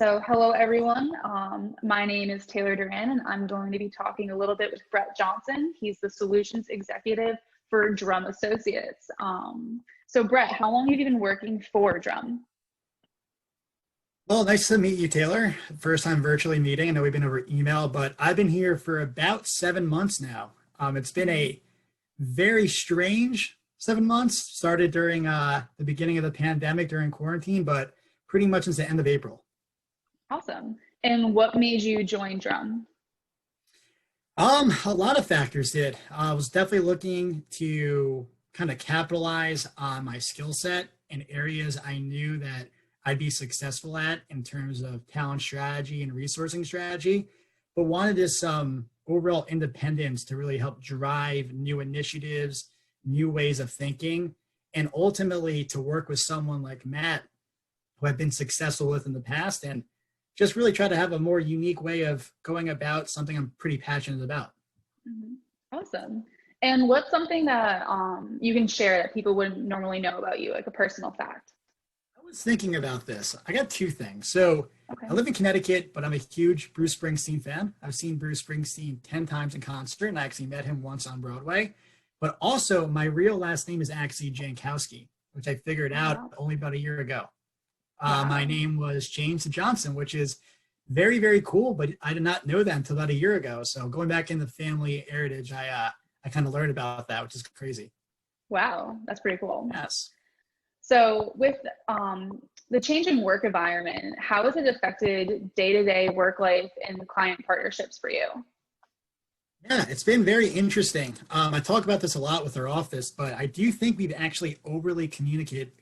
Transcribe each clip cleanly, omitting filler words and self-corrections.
So hello everyone. My name is Taylor Duran and I'm going to be talking a little bit with Brett Johnson. He's the solutions executive for Drum Associates. So Brett, how long have you been working for Drum? Well, nice to meet you, Taylor. First time virtually meeting. I know we've been over email, but I've been here for about 7 months now. It's been a very strange 7 months. Started during the beginning of the pandemic during quarantine, but pretty much since the end of April. Awesome. And what made you join Drum? A lot of factors did. I was definitely looking to kind of capitalize on my skill set in areas I knew that I'd be successful at in terms of talent strategy and resourcing strategy, but wanted this overall independence to really help drive new initiatives, new ways of thinking, and ultimately to work with someone like Matt, who I've been successful with in the past, and just really try to have a more unique way of going about something I'm pretty passionate about. Mhm. Awesome. And what's something that you can share that people wouldn't normally know about you, like a personal fact? I was thinking about this. I got two things. So Okay. I live in Connecticut, but I'm a huge Bruce Springsteen fan. I've seen Bruce Springsteen 10 times in concert, and I actually met him once on Broadway. But also, my real last name is actually Jankowski, which I figured Oh, out wow. only about a year ago. My Wow. name was James Johnson, which is very, very cool, but I did not know that until about a year ago. So going back in the family heritage, I kind of learned about that, which is crazy. Wow. That's pretty cool. Yes. So with the change in work environment, how has it affected day-to-day work life and client partnerships for you? Yeah, it's been very interesting. I talk about this a lot with our office, but I do think we've actually overly communicated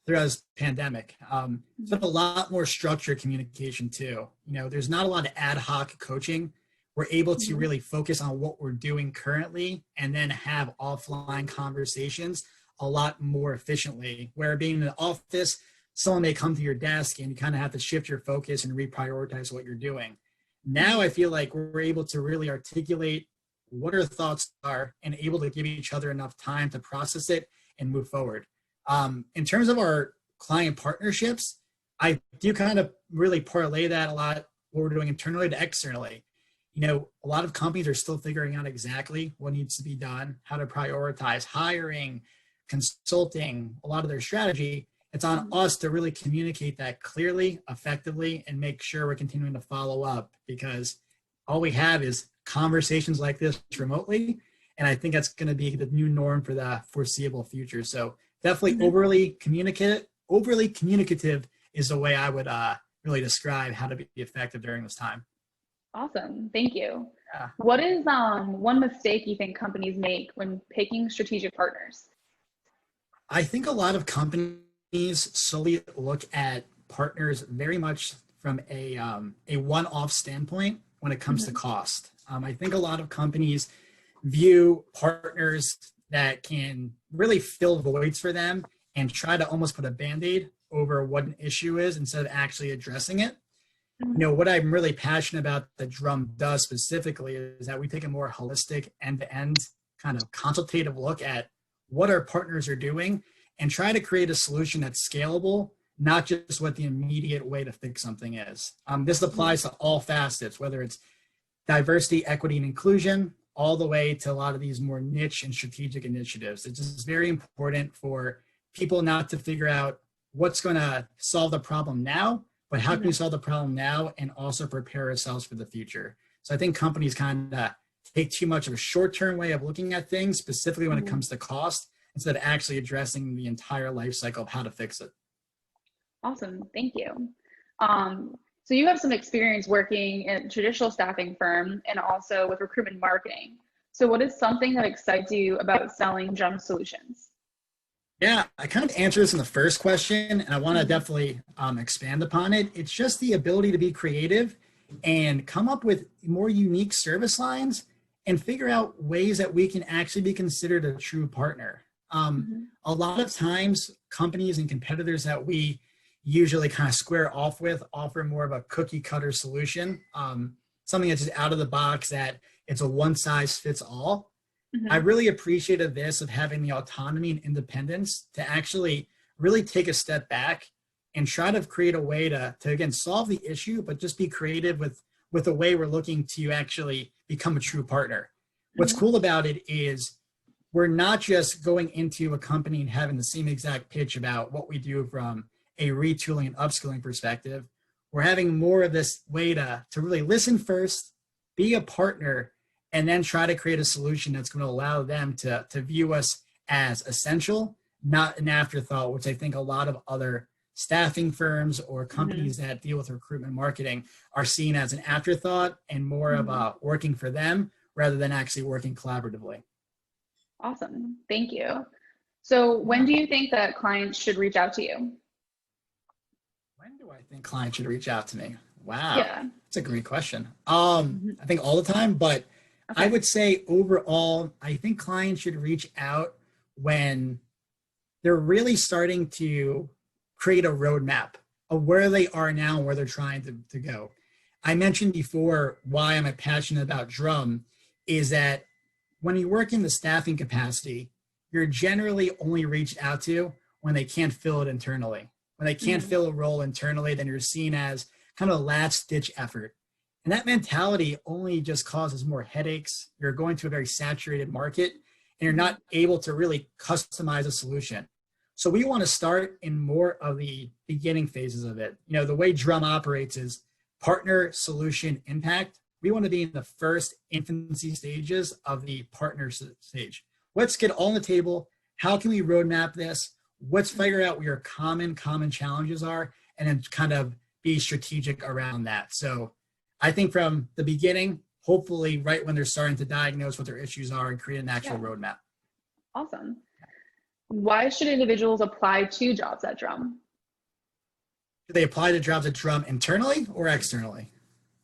throughout this pandemic. It's been a lot more structured communication too. There's not a lot of ad hoc coaching. We're able to Mhm. really focus on what we're doing currently and then have offline conversations a lot more efficiently. Where being in the office, someone may come to your desk and you kind of have to shift your focus and reprioritize what you're doing. Now I feel like we're able to really articulate what our thoughts are and able to give each other enough time to process it and move forward. In terms of our client partnerships, I do kind of really parlay that a lot, what we're doing internally to externally. A lot of companies are still figuring out exactly what needs to be done, how to prioritize hiring, consulting, a lot of their strategy. It's on Mhm. us to really communicate that clearly, effectively, and make sure we're continuing to follow up because all we have is conversations like this remotely. And I think that's going to be the new norm for the foreseeable future. So definitely Mhm. overly communicative is the way I would really describe how to be effective during this time. Awesome. Thank you. Yeah. What is one mistake you think companies make when picking strategic partners? I think a lot of companies solely look at partners very much from a one-off standpoint when it comes to Mhm. cost. I think a lot of companies view partners that can really fill voids for them and try to almost put a band-aid over what an issue is instead of actually addressing it. Mhm. What I'm really passionate about that Drum does specifically is that we take a more holistic end-to-end kind of consultative look at what our partners are doing and try to create a solution that's scalable, not just what the immediate way to fix something is. This Mhm. applies to all facets, whether it's diversity, equity, and inclusion, all the way to a lot of these more niche and strategic initiatives. It's just very important for people not to figure out what's going to solve the problem now, but how can we Mhm. solve the problem now and also prepare ourselves for the future? So I think companies kind of take too much of a short-term way of looking at things, specifically when it Mhm. comes to cost, instead of actually addressing the entire life cycle of how to fix it. Awesome. Thank you. Um, so you have some experience working in a traditional staffing firm and also with recruitment marketing. So what is something that excites you about selling Drum Solutions? Yeah, I kind of answered this in the first question, and I want to Mhm. definitely expand upon it. It's just the ability to be creative and come up with more unique service lines and figure out ways that we can actually be considered a true partner. Mhm. A lot of times, companies and competitors that we usually kind of square off with offer more of a cookie cutter solution, something that's just out of the box that it's a one size fits all. I Mhm. really appreciated this of having the autonomy and independence to actually really take a step back and try to create a way to again, solve the issue, but just be creative with the way we're looking to actually become a true partner. What's Mhm. cool about it is we're not just going into a company and having the same exact pitch about what we do from a retooling and upskilling perspective. We're having more of this way to really listen first, be a partner, and then try to create a solution that's going to allow them to view us as essential, not an afterthought, which I think a lot of other staffing firms or Mhm. companies that deal with recruitment marketing are seen as an afterthought and more of Mhm. working for them rather than actually working collaboratively. Awesome. Thank you. So when Yeah. do you think that clients should reach out to you? When do I think clients should reach out to me? Wow, Yeah. that's a great question. Mhm. I think all the time, but I Okay. would say overall, I think clients should reach out when they're really starting to create a roadmap of where they are now and where they're trying to go. I mentioned before why I'm passionate about Drum is that when you work in the staffing capacity, you're generally only reached out to when they can't fill it internally. When they can't Mhm. fill a role internally, then you're seen as kind of a last ditch effort. And that mentality only just causes more headaches. You're going to a very saturated market and you're Mhm. not able to really customize a solution. So we want to start in more of the beginning phases of it. You know, the way Drum operates is partner, solution, impact. We want to be in the first infancy stages of the partner stage. Let's get all on the table. How can we roadmap this? Let's figure out where your common challenges are, and then kind of be strategic around that. So I think from the beginning, hopefully right when they're starting to diagnose what their issues are and create an actual Yeah. roadmap. Awesome. Why should individuals apply to jobs at Drum? Do they apply to jobs at Drum internally or externally?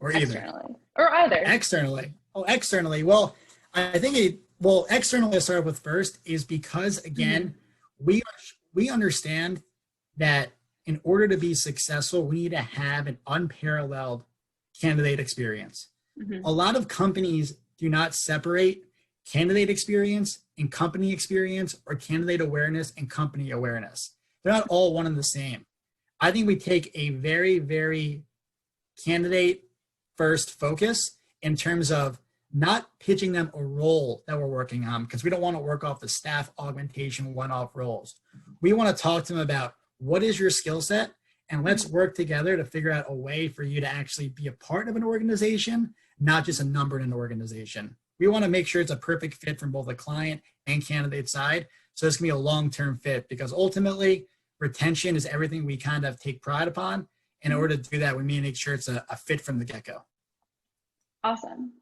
Or either? Externally or either? Externally. Oh, externally. Well, I think externally, I start with first is because Mm-hmm. again, we we understand that in order to be successful, we need to have an unparalleled candidate experience. Mm-hmm. A lot of companies do not separate candidate experience and company experience or candidate awareness and company awareness. They're not all one and the same. I think we take a very candidate first focus in terms of not pitching them a role that we're working on because we don't want to work off the staff augmentation one-off roles. We want to talk to them about what is your skill set and let's work together to figure out a way for you to actually be a part of an organization, not just a number in an organization. We want to make sure it's a perfect fit from both the client and candidate side. So this can be a long-term fit because ultimately retention is everything we kind of take pride upon. In order to do that, we need to make sure it's a fit from the get-go. Awesome.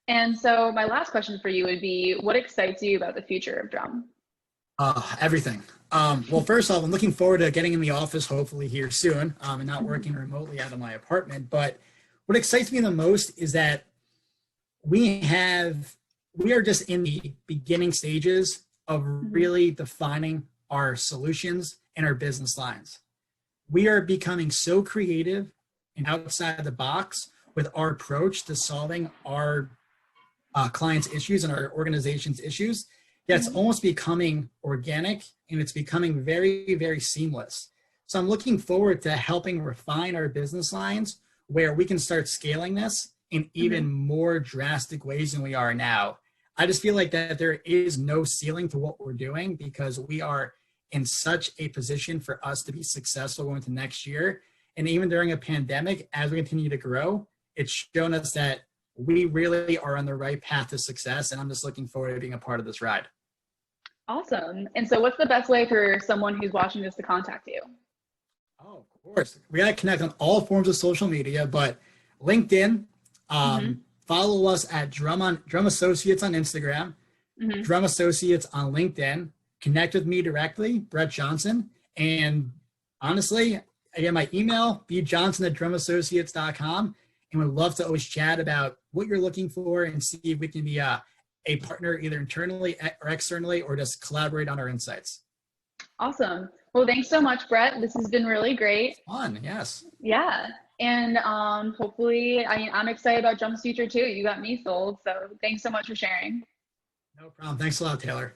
And so my last question for you would be, what excites you about the future of Drum? Everything. Well, first off, I'm looking forward to getting in the office hopefully here soon and not Mhm. working remotely out of my apartment. But what excites me the most is that we have we are just in the beginning stages of Mhm. really defining our solutions and our business lines. We are becoming so creative and outside the box with our approach to solving our clients' issues and our organization's issues. That's Mhm. almost becoming organic and it's becoming very seamless. So I'm looking forward to helping refine our business lines where we can start scaling this in even Mhm. more drastic ways than we are now. I just feel like that there is no ceiling to what we're doing because we are in such a position for us to be successful going to next year. And even during a pandemic, as we continue to grow, it's shown us that we really are on the right path to success. And I'm just looking forward to being a part of this ride. Awesome. And so what's the best way for someone who's watching this to contact you? Oh, of course. We got to connect on all forms of social media, but LinkedIn, Mm-hmm. follow us at Drum Associates on Instagram, Mm-hmm. Drum Associates on LinkedIn. Connect with me directly, Brett Johnson. And honestly, I get my email, bjohnson@drumassociates.com, and would love to always chat about what you're looking for and see if we can be a partner either internally or externally or just collaborate on our insights. Awesome. Well, thanks so much, Brett. This has been really great. Fun, yes. Yeah. And hopefully, I'm excited about Drum's future too. You got me sold. So thanks so much for sharing. No problem. Thanks a lot, Taylor.